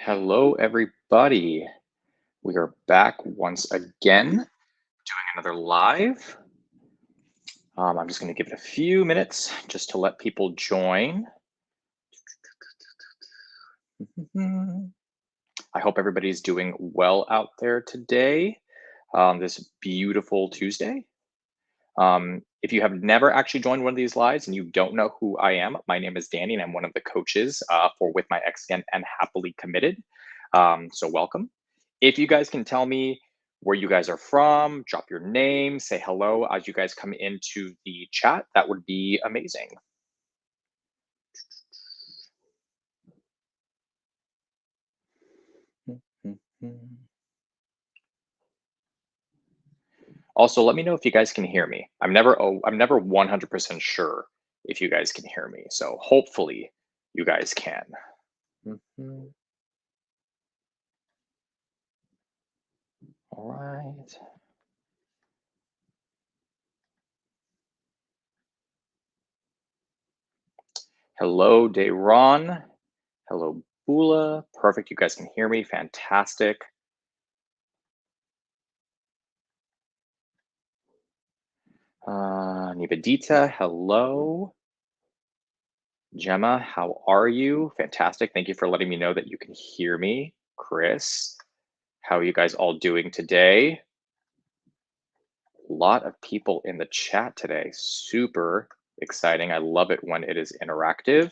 Hello, everybody. We are back once again doing another live. I'm just going to give it a few minutes just to let people join. I hope everybody's doing well out there today, this beautiful Tuesday. If you have never actually joined one of these lives and you don't know who I am, my name is Danny and I'm one of the coaches for With My Ex Again and Happily Committed. So welcome. If you guys can tell me where you guys are from, drop your name, say hello as you guys come into the chat, that would be amazing. Also, let me know if you guys can hear me. I'm never 100% sure if you guys can hear me. So hopefully you guys can. All right. Hello, Dayron. Hello, Bula. Perfect. You guys can hear me. Fantastic. Nivedita, hello. Gemma, how are you? Fantastic. Thank you for letting me know that you can hear me. Chris, how are you guys all doing today? A lot of people in the chat today. Super exciting. I love it when it is interactive.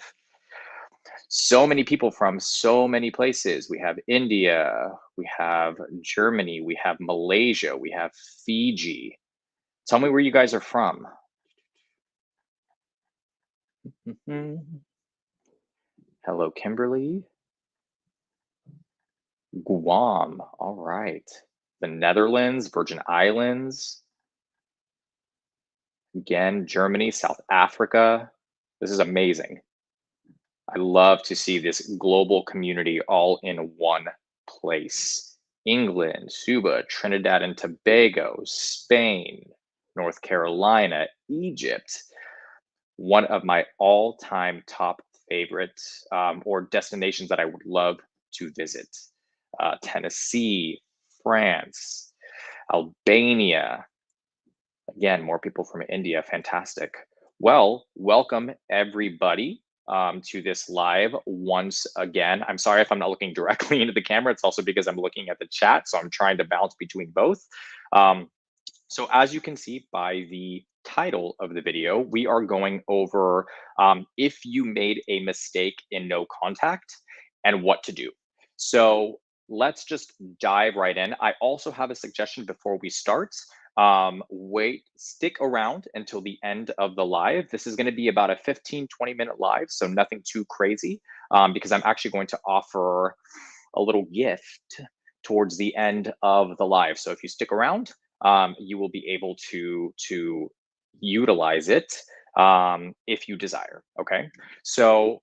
So many people from so many places. We have India, we have Germany, we have Malaysia, we have Fiji. Tell me where you guys are from. Hello, Kimberly. Guam. All right. The Netherlands, Virgin Islands. Again, Germany, South Africa. This is amazing. I love to see this global community all in one place. England, Cuba, Trinidad and Tobago, Spain, North Carolina, Egypt. One of my all-time top favorites or destinations that I would love to visit. Tennessee, France, Albania. Again, more people from India. Fantastic. Well, welcome everybody to this live once again. I'm sorry if I'm not looking directly into the camera. It's also because I'm looking at the chat, so I'm trying to bounce between both. So as you can see by the title of the video, we are going over if you made a mistake in no contact and what to do. So let's just dive right in. I also have a suggestion before we start. Stick around until the end of the live. This is going to be about a 15-20 minute live, so nothing too crazy, because I'm actually going to offer a little gift towards the end of the live. So if you stick around, you will be able to utilize it if you desire. Okay, so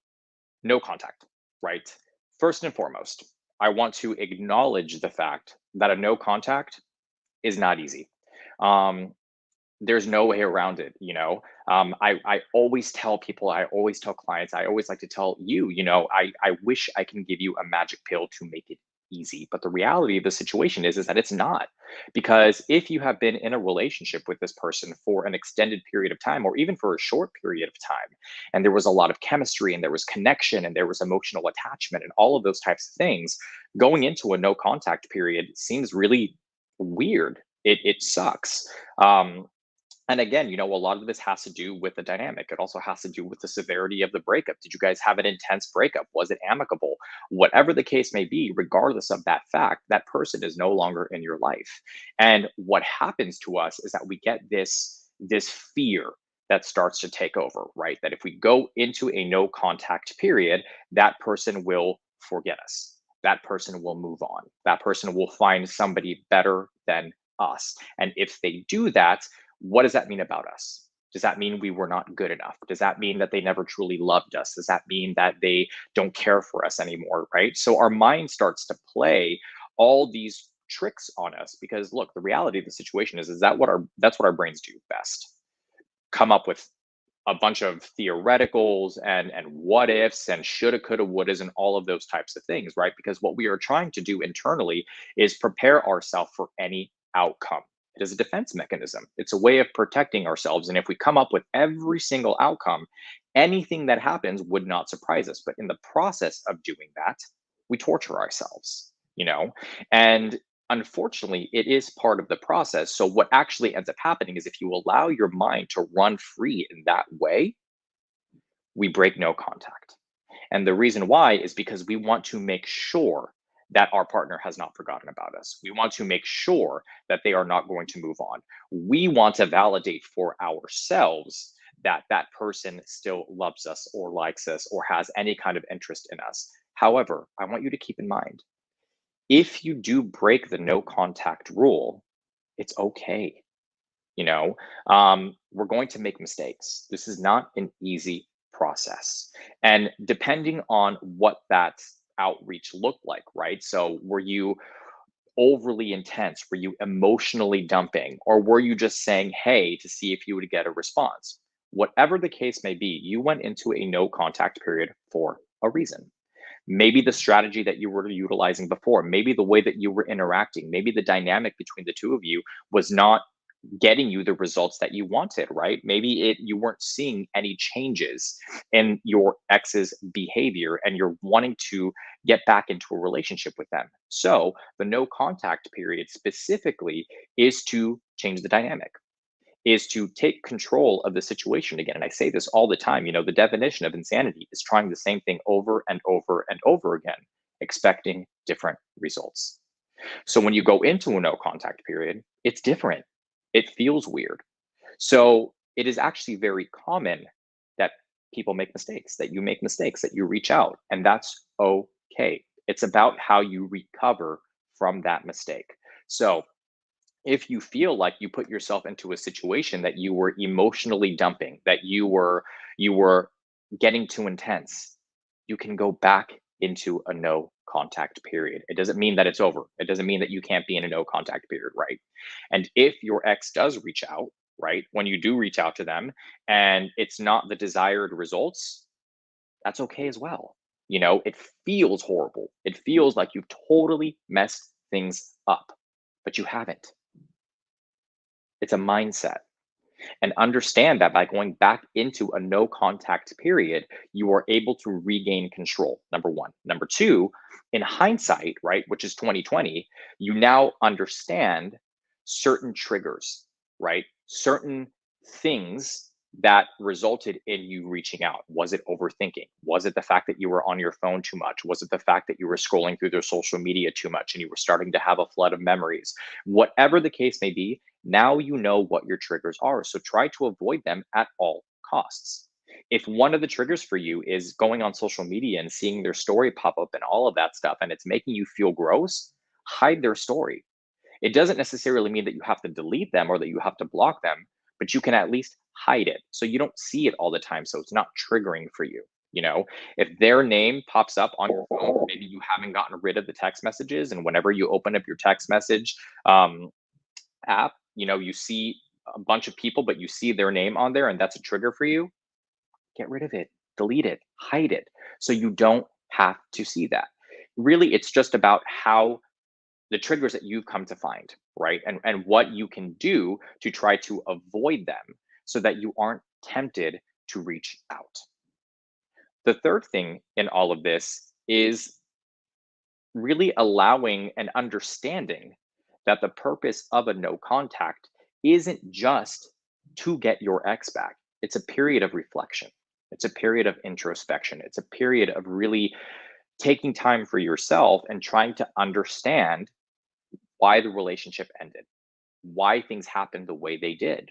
no contact, right? First and foremost, I want to acknowledge the fact that a no contact is not easy. Um, there's no way around it, you know. I always tell people, I always tell clients, I always like to tell you, you know, I wish I can give you a magic pill to make it easy, but the reality of the situation is that it's not. Because if you have been in a relationship with this person for an extended period of time or even for a short period of time, and there was a lot of chemistry and there was connection and there was emotional attachment and all of those types of things, going into a no contact period seems really weird. It sucks. And again, you know, a lot of this has to do with the dynamic. It also has to do with the severity of the breakup. Did you guys have an intense breakup? Was it amicable? Whatever the case may be, regardless of that fact, that person is no longer in your life. And what happens to us is that we get this fear that starts to take over, right? That if we go into a no contact period, that person will forget us. That person will move on. That person will find somebody better than us. And if they do that, what does that mean about us? Does that mean we were not good enough? Does that mean that they never truly loved us? Does that mean that they don't care for us anymore? Right. So our mind starts to play all these tricks on us because look, the reality of the situation is that that's what our brains do best. Come up with a bunch of theoreticals and what ifs and shoulda, coulda, wouldas, and all of those types of things, right? Because what we are trying to do internally is prepare ourselves for any outcome. It is a defense mechanism. It's a way of protecting ourselves. And if we come up with every single outcome, anything that happens would not surprise us. But in the process of doing that, we torture ourselves, you know? And unfortunately, it is part of the process. So, what actually ends up happening is if you allow your mind to run free in that way, we break no contact. And the reason why is because we want to make sure that our partner has not forgotten about us. We want to make sure that they are not going to move on. We want to validate for ourselves that that person still loves us or likes us or has any kind of interest in us. However, I want you to keep in mind, if you do break the no contact rule, it's okay. You know, we're going to make mistakes. This is not an easy process. And depending on what that outreach looked like, right? So, were you overly intense? Were you emotionally dumping? Or were you just saying, hey, to see if you would get a response? Whatever the case may be, you went into a no contact period for a reason. Maybe the strategy that you were utilizing before, maybe the way that you were interacting, maybe the dynamic between the two of you was not getting you the results that you wanted, right? Maybe you weren't seeing any changes in your ex's behavior and you're wanting to get back into a relationship with them. So, the no contact period specifically is to change the dynamic, is to take control of the situation again. And I say this all the time, the definition of insanity is trying the same thing over and over and over again, expecting different results. So when you go into a no contact period, it's different. It feels weird. So it is actually very common that people make mistakes, that you make mistakes, that you reach out, and that's okay. It's about how you recover from that mistake. So if you feel like you put yourself into a situation that you were emotionally dumping, that you were getting too intense, you can go back into a no contact period. It doesn't mean that it's over. It doesn't mean that you can't be in a no contact period, right? And if your ex does reach out, right, when you do reach out to them and it's not the desired results, that's okay as well. It feels horrible. It feels like you've totally messed things up, but you haven't. It's a mindset. And understand that by going back into a no contact period, you are able to regain control. Number one. Number two, in hindsight, right, which is 2020, you now understand certain triggers, right? Certain things that resulted in you reaching out. Was it overthinking? Was it the fact that you were on your phone too much? Was it the fact that you were scrolling through their social media too much and you were starting to have a flood of memories? Whatever the case may be, now you know what your triggers are. So try to avoid them at all costs. If one of the triggers for you is going on social media and seeing their story pop up and all of that stuff, and it's making you feel gross, hide their story. It doesn't necessarily mean that you have to delete them or that you have to block them, but you can at least hide it so you don't see it all the time. So it's not triggering for you. If their name pops up on your phone, maybe you haven't gotten rid of the text messages. And whenever you open up your text message app, you see a bunch of people, but you see their name on there and that's a trigger for you, get rid of it, delete it, hide it so you don't have to see that. Really, it's just about how the triggers that you've come to find, right? And what you can do to try to avoid them so that you aren't tempted to reach out. The third thing in all of this is really allowing and understanding that the purpose of a no contact isn't just to get your ex back. It's a period of reflection. It's a period of introspection. It's a period of really taking time for yourself and trying to understand why the relationship ended, why things happened the way they did.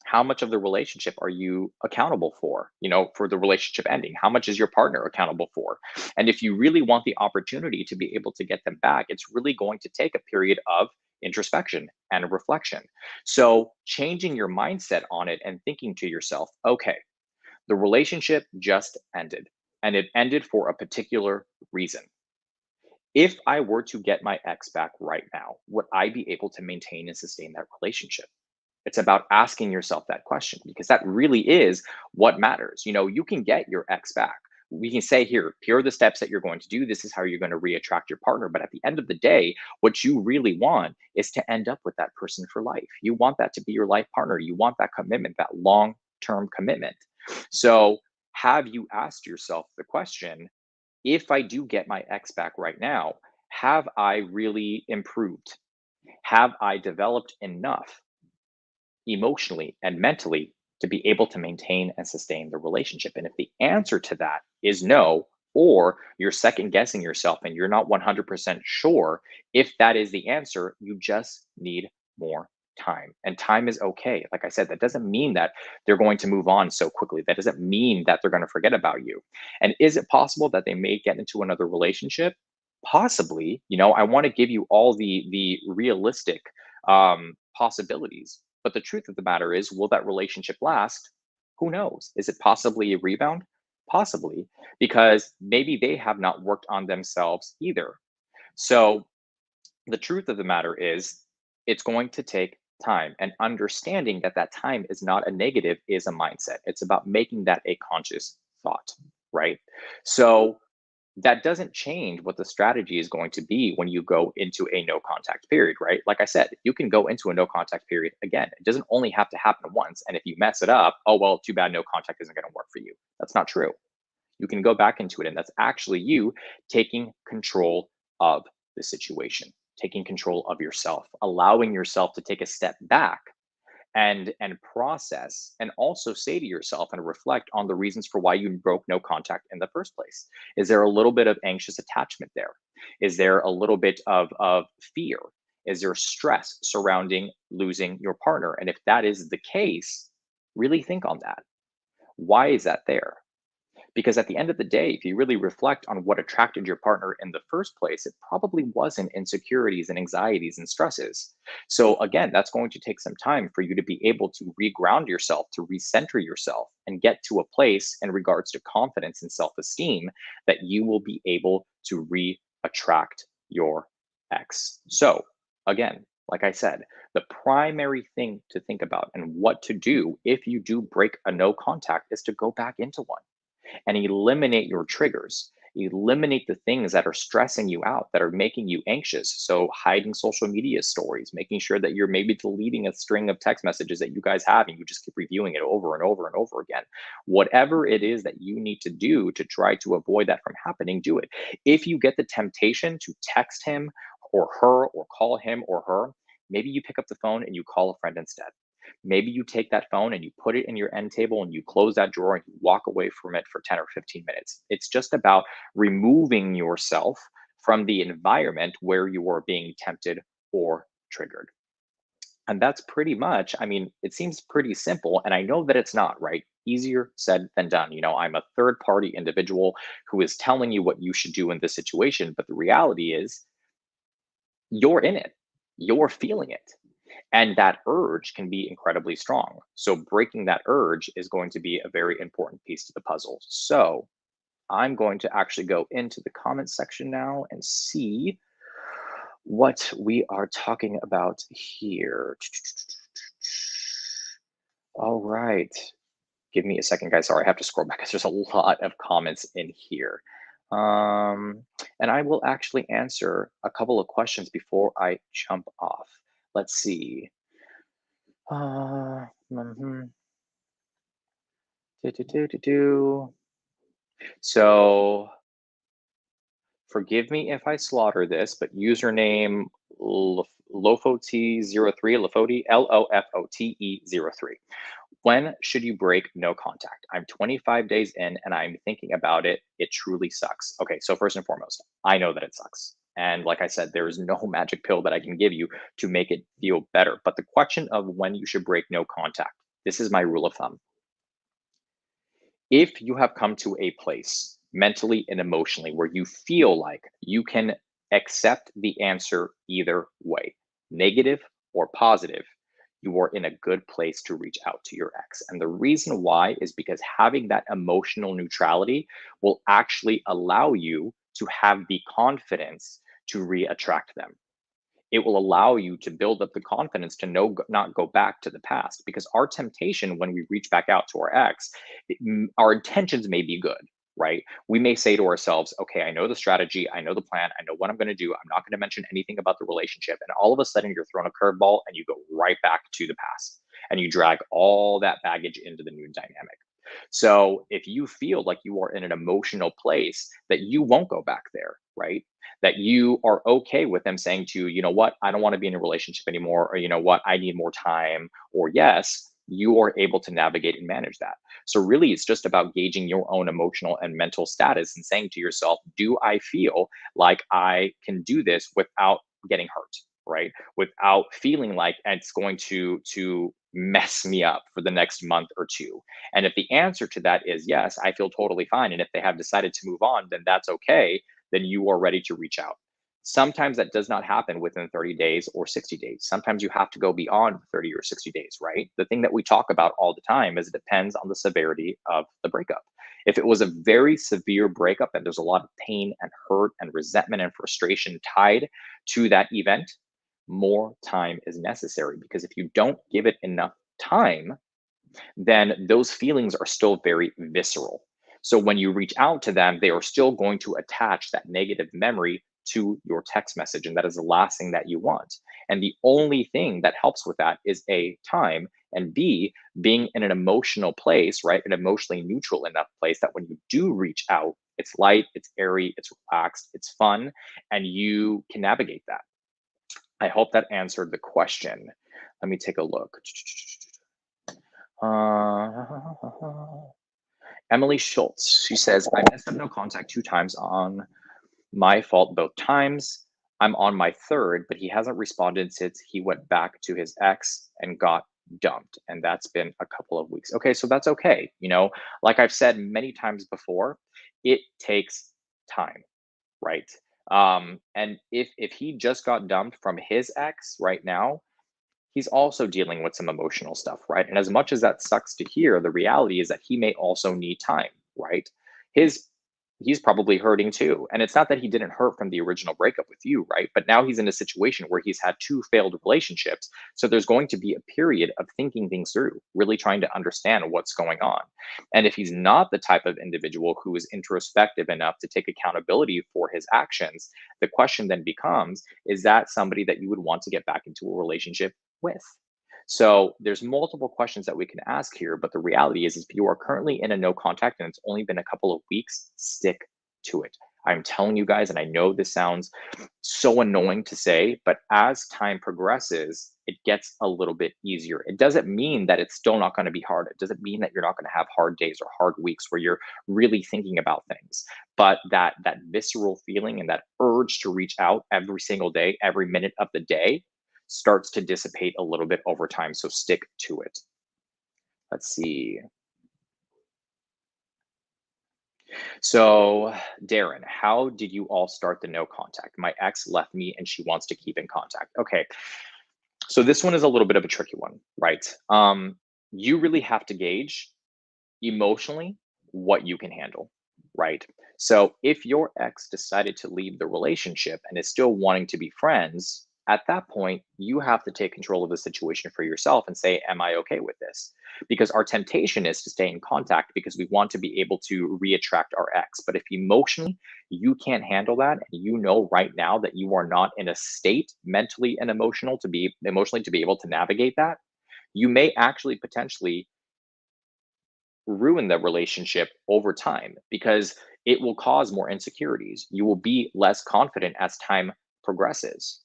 How much of the relationship are you accountable for the relationship ending? How much is your partner accountable for? And if you really want the opportunity to be able to get them back, it's really going to take a period of introspection and reflection. So changing your mindset on it and thinking to yourself, okay, the relationship just ended and it ended for a particular reason. If I were to get my ex back right now, would I be able to maintain and sustain that relationship? It's about asking yourself that question because that really is what matters. You can get your ex back. We can say, here are the steps that you're going to do. This is how you're going to reattract your partner. But at the end of the day, what you really want is to end up with that person for life. You want that to be your life partner. You want that commitment, that long term commitment. So, have you asked yourself the question, if I do get my ex back right now, have I really improved? Have I developed enough emotionally and mentally to be able to maintain and sustain the relationship? And if the answer to that is no, or you're second guessing yourself and you're not 100% sure if that is the answer, you just need more time. And time is okay. Like I said, that doesn't mean that they're going to move on so quickly. That doesn't mean that they're going to forget about you. And is it possible that they may get into another relationship? Possibly. I want to give you all the realistic possibilities. But the truth of the matter is, will that relationship last? Who knows? Is it possibly a rebound? Possibly, because maybe they have not worked on themselves either. So the truth of the matter is, it's going to take time, and understanding that that time is not a negative is a mindset. It's about making that a conscious thought, right? So that doesn't change what the strategy is going to be when you go into a no contact period, right? Like I said, you can go into a no contact period again. It doesn't only have to happen once. And if you mess it up, oh, well, too bad, no contact isn't going to work for you. That's not true. You can go back into it. And that's actually you taking control of the situation, taking control of yourself, allowing yourself to take a step back and process, and also say to yourself and reflect on the reasons for why you broke no contact in the first place. Is there a little bit of anxious attachment there? Is there a little bit of fear? Is there stress surrounding losing your partner? And if that is the case, really think on that. Why is that there? Because at the end of the day, if you really reflect on what attracted your partner in the first place, it probably wasn't insecurities and anxieties and stresses. So, again, that's going to take some time for you to be able to reground yourself, to recenter yourself, and get to a place in regards to confidence and self esteem that you will be able to re attract your ex. So, again, like I said, the primary thing to think about and what to do if you do break a no contact is to go back into one and eliminate your triggers. Eliminate the things that are stressing you out, that are making you anxious. So, hiding social media stories, making sure that you're maybe deleting a string of text messages that you guys have and you just keep reviewing it over and over and over again. Whatever it is that you need to do to try to avoid that from happening, do it. If you get the temptation to text him or her or call him or her, maybe you pick up the phone and you call a friend instead. Maybe you take that phone and you put it in your end table and you close that drawer and you walk away from it for 10 or 15 minutes. It's just about removing yourself from the environment where you are being tempted or triggered. And that's pretty much, I mean, it seems pretty simple. And I know that it's not, right? Easier said than done. I'm a third party individual who is telling you what you should do in this situation. But the reality is, you're in it, you're feeling it. And that urge can be incredibly strong. So breaking that urge is going to be a very important piece to the puzzle. So I'm going to actually go into the comment section now and see what we are talking about here. All right. Give me a second, guys. Sorry, I have to scroll back because there's a lot of comments in here. And I will actually answer a couple of questions before I jump off. Let's see. Mhm. Do. So forgive me if I slaughter this, but username Lofot03, Lofoti, Lofote03. When should you break no contact? I'm 25 days in and I'm thinking about it. It truly sucks. Okay, so first and foremost, I know that it sucks. And like I said, there is no magic pill that I can give you to make it feel better. But the question of when you should break no contact, this is my rule of thumb. If you have come to a place mentally and emotionally where you feel like you can accept the answer either way, negative or positive, you are in a good place to reach out to your ex. And the reason why is because having that emotional neutrality will actually allow you to have the confidence to re attract them. It will allow you to build up the confidence to not go back to the past, because our temptation when we reach back out to our ex, our intentions may be good, right? We may say to ourselves, okay, I know the strategy, I know the plan, I know what I'm going to do. I'm not going to mention anything about the relationship. And all of a sudden, you're thrown a curveball and you go right back to the past and you drag all that baggage into the new dynamic. So if you feel like you are in an emotional place that you won't go back there, right? That you are okay with them saying to you, you know what, I don't want to be in a relationship anymore, or you know what, I need more time, or yes, you are able to navigate and manage that. So really, it's just about gauging your own emotional and mental status and saying to yourself, do I feel like I can do this without getting hurt? Right, without feeling like it's going to mess me up for the next month or two. And if the answer to that is yes, I feel totally fine. And if they have decided to move on, then that's okay. Then you are ready to reach out. Sometimes that does not happen within 30 days or 60 days. Sometimes you have to go beyond 30 or 60 days, right? The thing that we talk about all the time is it depends on the severity of the breakup. If it was a very severe breakup and there's a lot of pain and hurt and resentment and frustration tied to that event, more time is necessary, because if you don't give it enough time, then those feelings are still very visceral. So when you reach out to them, they are still going to attach that negative memory to your text message. And that is the last thing that you want. And the only thing that helps with that is A, time, and B, being in an emotional place, right? An emotionally neutral enough place that when you do reach out, it's light, it's airy, it's relaxed, it's fun, and you can navigate that. I hope that answered the question. Let me take a look. Uh, Emily Schultz, she says, I messed up no contact 2 times on my fault both times. I'm on my third, but he hasn't responded since he went back to his ex and got dumped. And that's been a couple of weeks. Okay, so that's okay. Like I've said many times before, it takes time, right? And if he just got dumped from his ex right now, he's also dealing with some emotional stuff, right? And as much as that sucks to hear, the reality is that he may also need time, right? His he's probably hurting too. And it's not that he didn't hurt from the original breakup with you, right? But now he's in a situation where he's had 2 failed relationships. So there's going to be a period of thinking things through, really trying to understand what's going on. And if he's not the type of individual who is introspective enough to take accountability for his actions, the question then becomes, is that somebody that you would want to get back into a relationship with? So there's multiple questions that we can ask here, but the reality is if you are currently in a no contact and it's only been a couple of weeks, stick to it. I'm telling you guys, and I know this sounds so annoying to say, but as time progresses, it gets a little bit easier. It doesn't mean that it's still not going to be hard. It doesn't mean that you're not going to have hard days or hard weeks where you're really thinking about things. But that visceral feeling and that urge to reach out every single day, every minute of the day, starts to dissipate a little bit over time. So stick to it. Let's see. So, Darren, how did you all start the no contact? My ex left me and she wants to keep in contact. Okay. So, this one is a little bit of a tricky one, right? You really have to gauge emotionally what you can handle, right? So if your ex decided to leave the relationship and is still wanting to be friends, at that point, you have to take control of the situation for yourself and say, am I okay with this? Because our temptation is to stay in contact because we want to be able to reattract our ex. But if emotionally you can't handle that, and you know right now that you are not in a state mentally and emotionally to be able to navigate that, you may actually potentially ruin the relationship over time because it will cause more insecurities. You will be less confident as time progresses.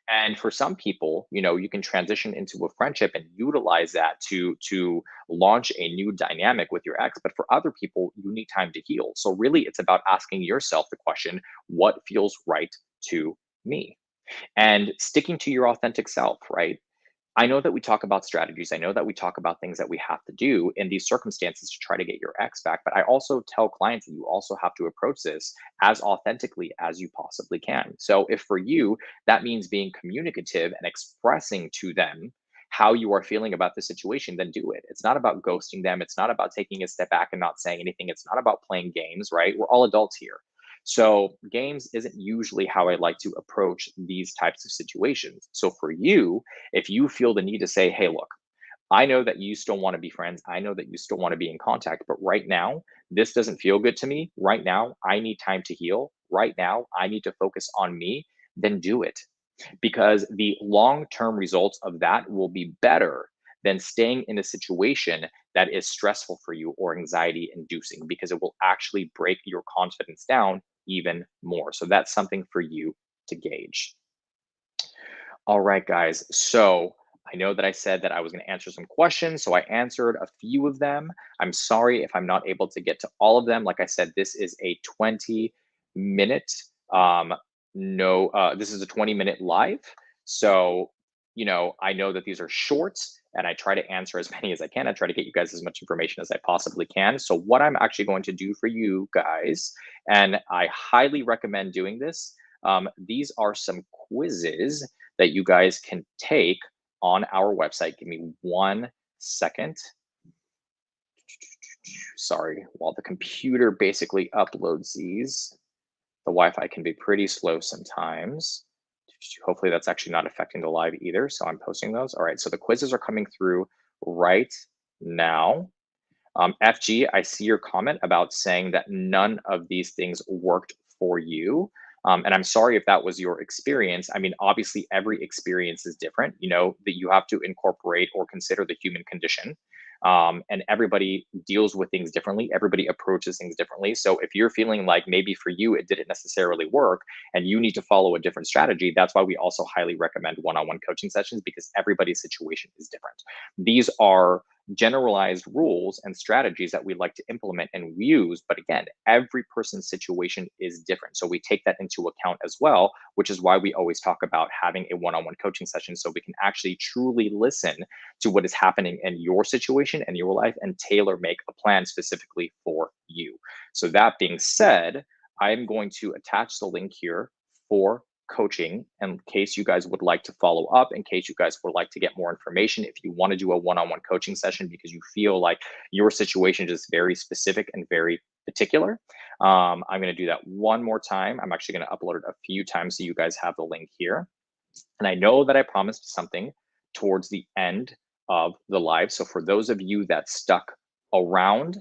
And for some people, you can transition into a friendship and utilize that to launch a new dynamic with your ex. But for other people, you need time to heal. So really it's about asking yourself the question, what feels right to me? And sticking to your authentic self, right? I know that we talk about strategies. I know that we talk about things that we have to do in these circumstances to try to get your ex back. But I also tell clients that you also have to approach this as authentically as you possibly can. So if for you, that means being communicative and expressing to them how you are feeling about the situation, then do it. It's not about ghosting them. It's not about taking a step back and not saying anything. It's not about playing games, right? We're all adults here. So games isn't usually how I like to approach these types of situations. So for you, if you feel the need to say, hey, look, I know that you still want to be friends. I know that you still want to be in contact, but right now, this doesn't feel good to me. Right now, I need time to heal. Right now, I need to focus on me. Then do it, because the long term results of that will be better than staying in a situation that is stressful for you or anxiety inducing, because it will actually break your confidence down even more. So that's something for you to gauge. All right, guys. So I know that I said that I was going to answer some questions. So I answered a few of them. I'm sorry if I'm not able to get to all of them. Like I said, this is a 20-minute, um, no, this is a 20-minute live. So, I know that these are short and I try to answer as many as I can. I try to get you guys as much information as I possibly can. So, what I'm actually going to do for you guys, and I highly recommend doing this, these are some quizzes that you guys can take on our website. Give me 1 second. Sorry, while the computer basically uploads these, the Wi-Fi can be pretty slow sometimes. Hopefully that's actually not affecting the live either. So I'm posting those. All right, so the quizzes are coming through right now. FG, I see your comment about saying that none of these things worked for you. And I'm sorry if that was your experience. I mean, obviously, every experience is different, that you have to incorporate or consider the human condition. And everybody deals with things differently. Everybody approaches things differently. So if you're feeling like maybe for you it didn't necessarily work and you need to follow a different strategy, that's why we also highly recommend one on one coaching sessions, because everybody's situation is different. These are generalized rules and strategies that we like to implement and use. But again, every person's situation is different. So we take that into account as well, which is why we always talk about having a one on one coaching session so we can actually truly listen to what is happening in your situation and your life and tailor make a plan specifically for you. So, that being said, I'm going to attach the link here for coaching in case you guys would like to follow up, in case you guys would like to get more information. If you want to do a one-on-one coaching session because you feel like your situation is very specific and very particular, I'm going to do that one more time. I'm actually going to upload it a few times so you guys have the link here. And I know that I promised something towards the end of the live. So for those of you that stuck around,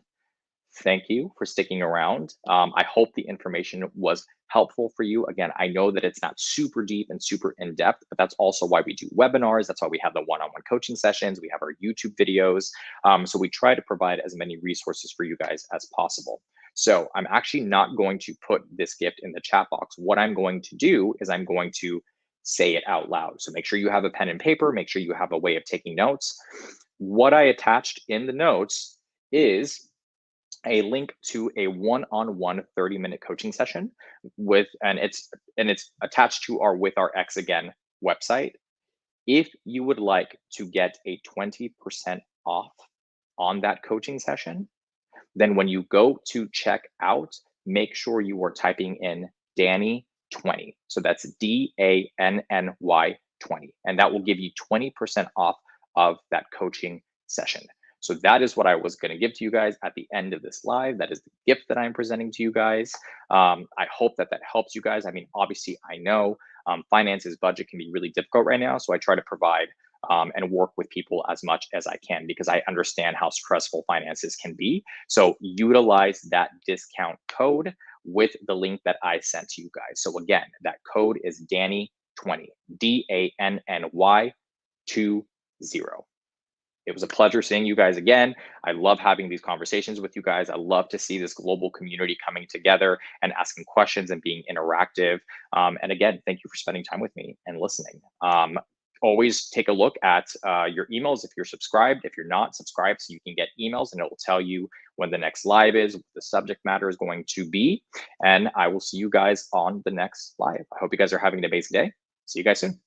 thank you for sticking around. I hope the information was helpful for you. Again, I know that it's not super deep and super in depth, but that's also why we do webinars. That's why we have the one on one coaching sessions. We have our YouTube videos. So we try to provide as many resources for you guys as possible. So I'm actually not going to put this gift in the chat box. What I'm going to do is I'm going to say it out loud. So make sure you have a pen and paper, make sure you have a way of taking notes. What I attached in the notes is a link to a one-on-one 30-minute coaching session and it's attached to our With Our Ex Again website. If you would like to get a 20% off on that coaching session, then when you go to check out, make sure you are typing in Danny 20. So that's DANNY 20. And that will give you 20% off of that coaching session. So that is what I was going to give to you guys at the end of this live. That is the gift that I'm presenting to you guys. I hope that that helps you guys. I mean, obviously, I know finances, budget can be really difficult right now. So I try to provide and work with people as much as I can because I understand how stressful finances can be. So utilize that discount code with the link that I sent to you guys. So again, that code is Danny20, DANNY20. It was a pleasure seeing you guys again. I love having these conversations with you guys. I love to see this global community coming together and asking questions and being interactive. And again, thank you for spending time with me and listening. Always take a look at your emails if you're subscribed. If you're not subscribed, so you can get emails and it will tell you when the next live is, what the subject matter is going to be. And I will see you guys on the next live. I hope you guys are having an amazing day. See you guys soon.